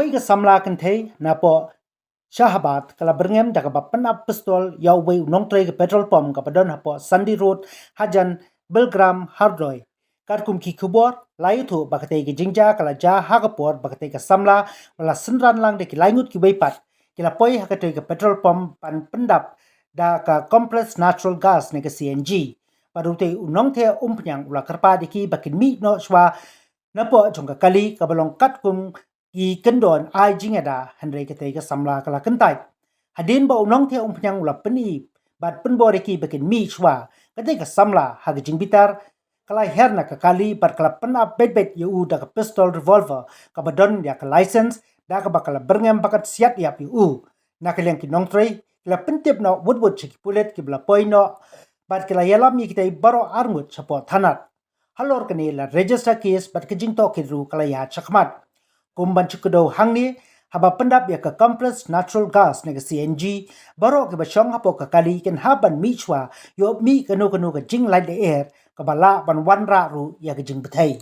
Yawai ka samla kan thei na po Shahabad kala berngem daga bapan ap pistol yawai nong trai ka petrol pump ka padon hapo Sandy Road Hajan Belgram Hardroy kum ki kubor layu thu bakate ki jingja kala ja hagapor bakate ka samla wala senran lang de ki laingut ki baipat kila poi hakate ka petrol pump pan pendap da ka complex natural gas ne ka CNG padute unong the umpnyang ula karpa de ki bakin mi no shwa na po jongka kali ka balong kat kum ki kendon ai jingada handre kate ka samla kala kentai hadin ba unong the umpnyang ula peni bat penbo de ki bakin mi shwa kate ka samla hag jingbitar kalai herna ka kali par kala pena bet yu da ka pistol revolver ka badon ya ka license da ka bakala berngem bakat siat ya yu na kaleng ki nong trai la pentip no woodwood chiki pulet ki bla poino bat kala yalam mi kitai baro armut chapo thanat halor kani la register case bat ki jingto ki ru kala ya chakmat kumban chikudo hangni haba pendap ya ka complex natural gas ne ka CNG baro ki ba chong hapo ka kali ken haban mi chwa yo mi kanu ka jing light the air kabala ban wan ra ru ya ka jing bthai